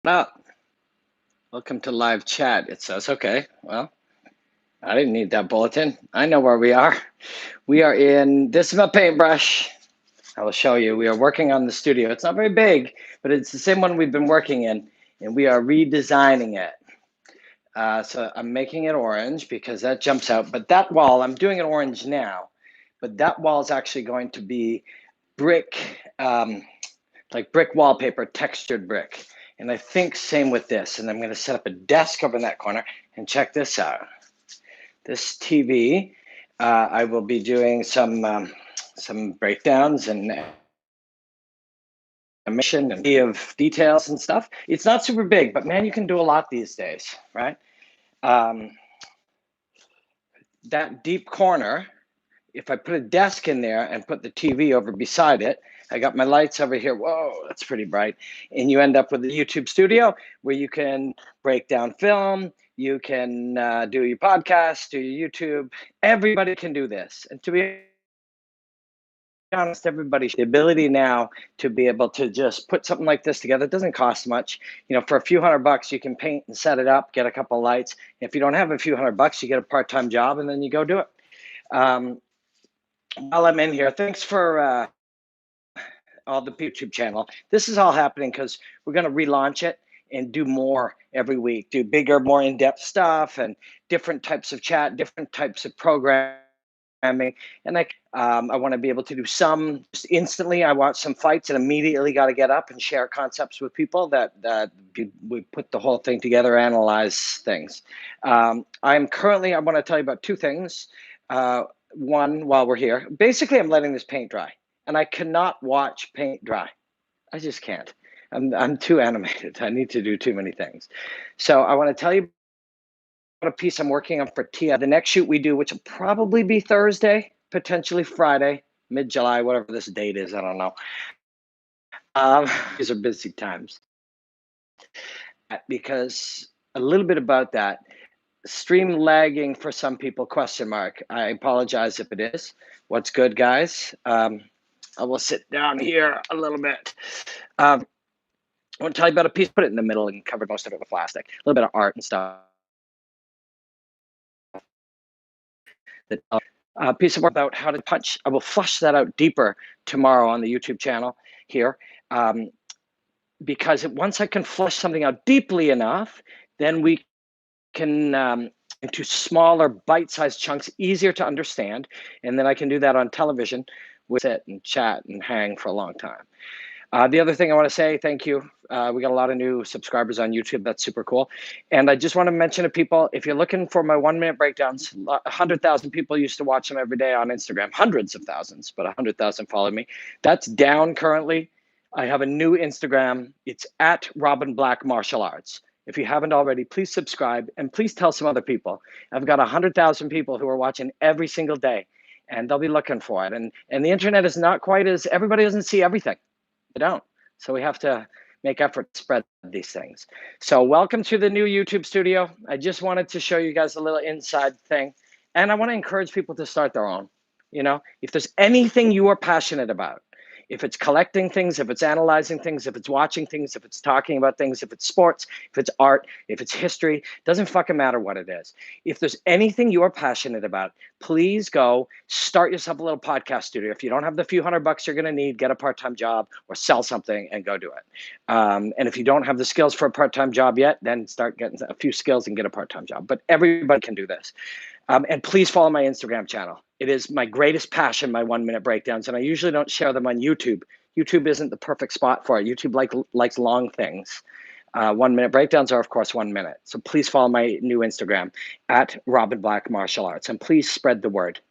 Up. Welcome to live chat. It says, okay, well, I didn't need that bulletin. I know where we are. We are in, this is my paintbrush. I will show you. We are working on the studio. It's not very big, but it's the same one we've been working in, and we are redesigning it. So I'm making it orange because that jumps out. But that wall, I'm doing it orange now, but that wall is actually going to be brick, like brick wallpaper, textured brick. And I think same with this. And I'm going to set up a desk over in that corner. And check this out. This TV, I will be doing some breakdowns and animation and of details and stuff. It's not super big, but man, you can do a lot these days, right? Um, that deep corner, if I put a desk in there and put the TV over beside it, I got my lights over here. Whoa, that's pretty bright. And you end up with a YouTube studio where you can break down film, you can do your podcast, do your YouTube. Everybody can do this. And to be honest, everybody, the ability now to be able to just put something like this together, it doesn't cost much. You know, for a few $100, you can paint and set it up, get a couple of lights. If you don't have a few $100, you get a part-time job and then you go do it. While I'm in here, thanks for all the YouTube channel. This is all happening because we're going to relaunch it and do more every week, do bigger, more in-depth stuff and different types of chat, different types of programming. And I want to be able to do some just instantly. I watch some fights and immediately got to get up and share concepts with people that we put the whole thing together, analyze things. I'm currently, I want to tell you about two things. One, while we're here, basically I'm letting this paint dry. And I cannot watch paint dry. I just can't. I'm too animated. I need to do too many things. So I want to tell you about a piece I'm working on for Tia. The next shoot we do, which will probably be Thursday, potentially Friday, mid-July, whatever this date is, I don't know. These are busy times. Because a little bit about that, stream lagging for some people, question mark. I apologize if it is. What's good, guys? I will sit down here a little bit. I want to tell you about a piece, put it in the middle and covered most of it with plastic. A little bit of art and stuff. A piece of work about how to punch. I will flush that out deeper tomorrow on the YouTube channel here. Because once I can flush something out deeply enough, then we can into smaller bite-sized chunks, easier to understand. And then I can do that on television with it and chat and hang for a long time. The other thing I want to say, thank you. We got a lot of new subscribers on YouTube. That's super cool. And I just want to mention to people, if you're looking for my 1-minute breakdowns, 100,000 people used to watch them every day on Instagram, hundreds of thousands, but 100,000 follow me. That's down currently. I have a new Instagram. It's at Robin Black Martial Arts. If you haven't already, please subscribe and please tell some other people. I've got 100,000 people who are watching every single day and they'll be looking for it. And the internet is not quite as, everybody doesn't see everything. They don't. So we have to make effort to spread these things. So welcome to the new YouTube studio. I just wanted to show you guys a little inside thing. And I want to encourage people to start their own. You know, if there's anything you are passionate about, if it's collecting things, if it's analyzing things, if it's watching things, if it's talking about things, if it's sports, if it's art, if it's history, doesn't fucking matter what it is. If there's anything you're passionate about, please go start yourself a little podcast studio. If you don't have the few $100 you're going to need, get a part-time job or sell something and go do it. And if you don't have the skills for a part-time job yet, then start getting a few skills and get a part-time job. But everybody can do this. And please follow my Instagram channel. It is my greatest passion, my 1-minute breakdowns. And I usually don't share them on YouTube. YouTube isn't the perfect spot for it. YouTube likes long things. 1-minute breakdowns are, of course, 1 minute. So please follow my new Instagram at Robin Black Martial Arts. And please spread the word.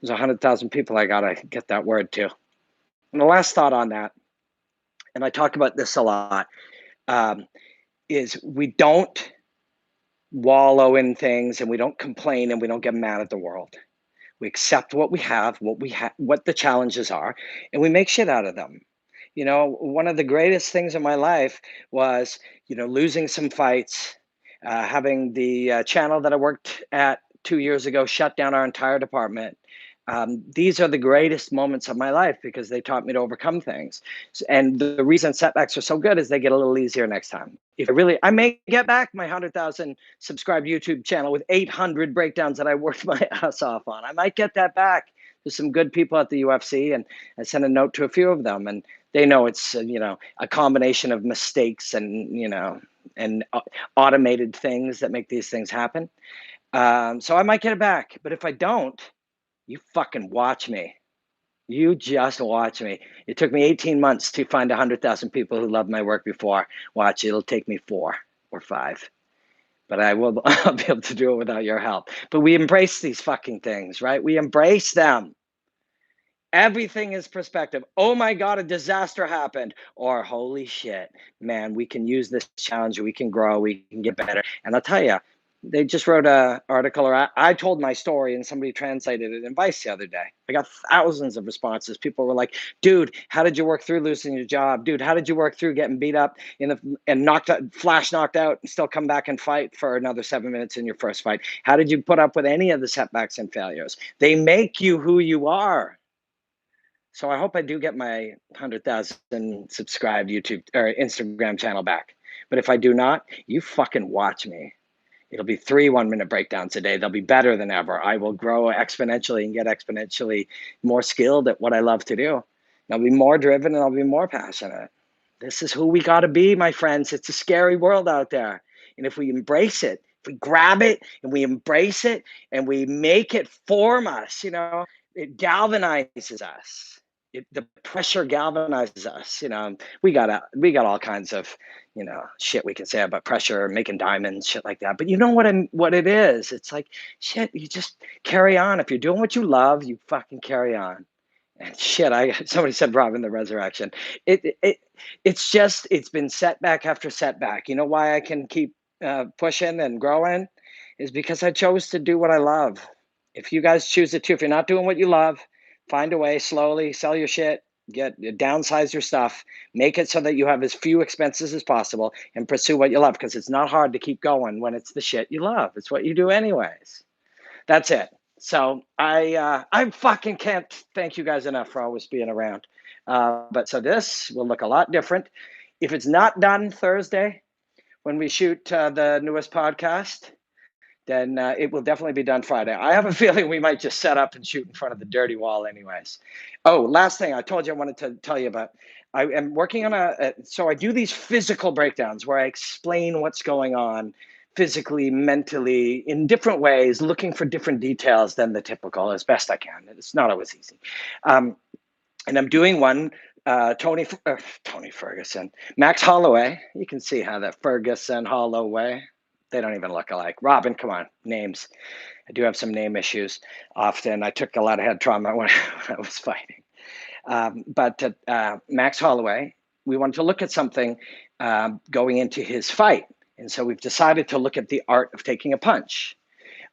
There's 100,000 people I got to get that word to. And the last thought on that, and I talk about this a lot, is we don't wallow in things and we don't complain and we don't get mad at the world. We accept what we have, what the challenges are, and we make shit out of them. You know, one of the greatest things in my life was, you know, losing some fights, having the channel that I worked at 2 years ago shut down our entire department, These are the greatest moments of my life because they taught me to overcome things. And the reason setbacks are so good is they get a little easier next time. If I may get back my 100,000 subscribed YouTube channel with 800 breakdowns that I worked my ass off on. I might get that back. There's some good people at the UFC, and I sent a note to a few of them, and they know it's a combination of mistakes and automated things that make these things happen. So I might get it back, but if I don't, you fucking watch me. You just watch me. It took me 18 months to find 100,000 people who loved my work before. Watch, it'll take me 4 or 5. But I'll be able to do it without your help. But we embrace these fucking things, right? We embrace them. Everything is perspective. Oh my God, a disaster happened. Or holy shit, man, we can use this challenge. We can grow. We can get better. And I'll tell you, they just wrote an article, or I told my story and somebody translated it in Vice the other day. I got thousands of responses. People were like, dude, how did you work through losing your job? Dude, how did you work through getting beat up and knocked out and still come back and fight for another 7 minutes in your first fight? How did you put up with any of the setbacks and failures? They make you who you are. So I hope I do get my 100,000 subscribed YouTube or Instagram channel back. But if I do not, you fucking watch me. It'll be 3 1-minute breakdowns a day. They'll be better than ever. I will grow exponentially and get exponentially more skilled at what I love to do. I'll be more driven and I'll be more passionate. This is who we got to be, my friends. It's a scary world out there. And if we embrace it, if we grab it and we embrace it and we make it form us, it galvanizes us. The pressure galvanizes us. We got all kinds of shit we can say about pressure, making diamonds, shit like that. But you know what it is? It's like shit. You just carry on. If you're doing what you love, you fucking carry on. And shit, somebody said Robin the Resurrection. It's been setback after setback. You know why I can keep pushing and growing is because I chose to do what I love. If you guys choose it too, if you're not doing what you love, find a way slowly, sell your shit, downsize your stuff, make it so that you have as few expenses as possible, and pursue what you love. Because it's not hard to keep going when it's the shit you love. It's what you do anyways. That's it. So I fucking can't thank you guys enough for always being around. But so this will look a lot different. If it's not done Thursday when we shoot the newest podcast, then it will definitely be done Friday. I have a feeling we might just set up and shoot in front of the dirty wall anyways. Oh, last thing I told you I wanted to tell you about. I am working on so I do these physical breakdowns where I explain what's going on physically, mentally, in different ways, looking for different details than the typical as best I can. It's not always easy. And I'm doing one, Tony Ferguson, Max Holloway. You can see how that Ferguson, Holloway, they don't even look alike. Robin, come on, names. I do have some name issues often. I took a lot of head trauma when I was fighting. But Max Holloway, we wanted to look at something going into his fight. And so we've decided to look at the art of taking a punch.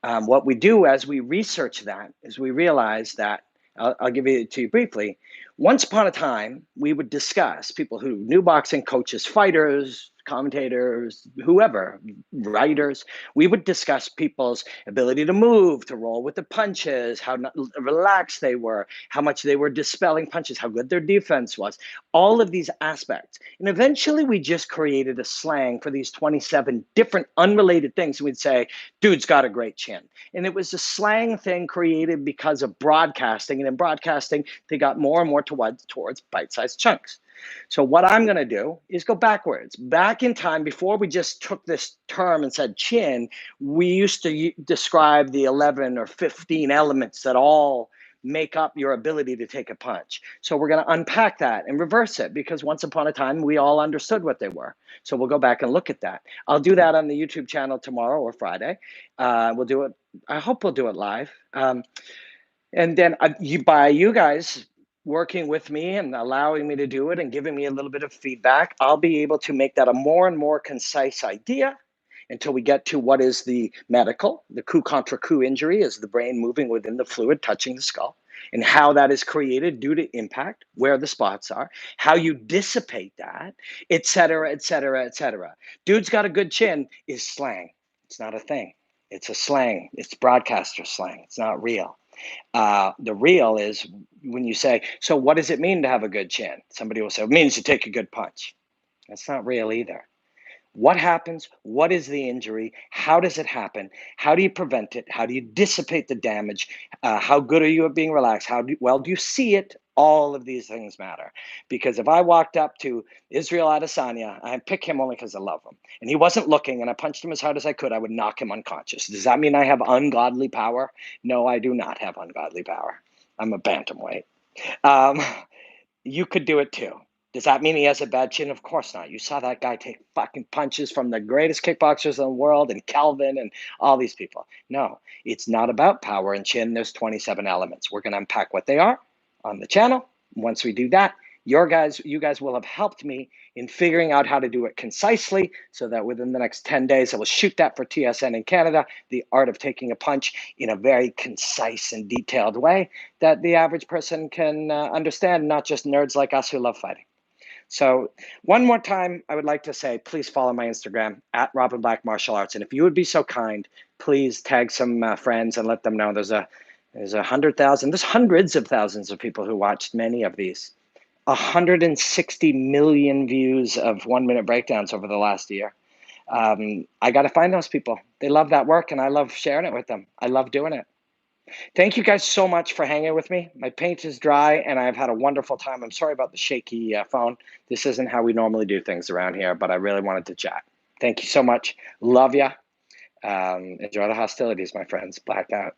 What we do as we research that is we realize that, I'll give it to you briefly. Once upon a time, we would discuss people who knew boxing, coaches, fighters, commentators, whoever, writers. We would discuss people's ability to move, to roll with the punches, how relaxed they were, how much they were dispelling punches, how good their defense was, all of these aspects. And eventually we just created a slang for these 27 different unrelated things. We'd say, dude's got a great chin. And it was a slang thing created because of broadcasting. And in broadcasting, they got more and more towards bite-sized chunks. So what I'm going to do is go backwards. Back in time, before we just took this term and said chin, we used to describe the 11 or 15 elements that all make up your ability to take a punch. So we're going to unpack that and reverse it because once upon a time, we all understood what they were. So we'll go back and look at that. I'll do that on the YouTube channel tomorrow or Friday. We'll do it. I hope we'll do it live. And then by you guys working with me and allowing me to do it and giving me a little bit of feedback, I'll be able to make that a more and more concise idea until we get to what is the medical. The coup contra coup injury is the brain moving within the fluid, touching the skull, and how that is created due to impact, where the spots are, how you dissipate that, et cetera, et cetera, et cetera. Dude's got a good chin is slang. It's not a thing. It's a slang. It's broadcaster slang. It's not real. The real is when you say, so what does it mean to have a good chin? Somebody will say, it means to take a good punch. That's not real either. What happens? What is the injury? How does it happen? How do you prevent it? How do you dissipate the damage? How good are you at being relaxed? Well do you see it? All of these things matter. Because if I walked up to Israel Adesanya, I pick him only because I love him, and he wasn't looking, and I punched him as hard as I could, I would knock him unconscious. Does that mean I have ungodly power? No, I do not have ungodly power. I'm a bantamweight. Um, you could do it too. Does that mean he has a bad chin? Of course not. You saw that guy take fucking punches from the greatest kickboxers in the world and Kelvin and all these people. No, it's not about power and chin. There's 27 elements. We're going to unpack what they are on the channel. Once we do that, you guys will have helped me in figuring out how to do it concisely so that within the next 10 days, I will shoot that for TSN in Canada, the art of taking a punch in a very concise and detailed way that the average person can understand, not just nerds like us who love fighting. So one more time, I would like to say, please follow my Instagram at Robin Black Martial Arts. And if you would be so kind, please tag some friends and let them know there's 100,000, there's hundreds of thousands of people who watched many of these. 160 million views of 1 minute breakdowns over the last year. I got to find those people. They love that work and I love sharing it with them. I love doing it. Thank you guys so much for hanging with me. My paint is dry and I've had a wonderful time. I'm sorry about the shaky phone. This isn't how we normally do things around here, but I really wanted to chat. Thank you so much. Love ya. Enjoy the hostilities, my friends. Black out.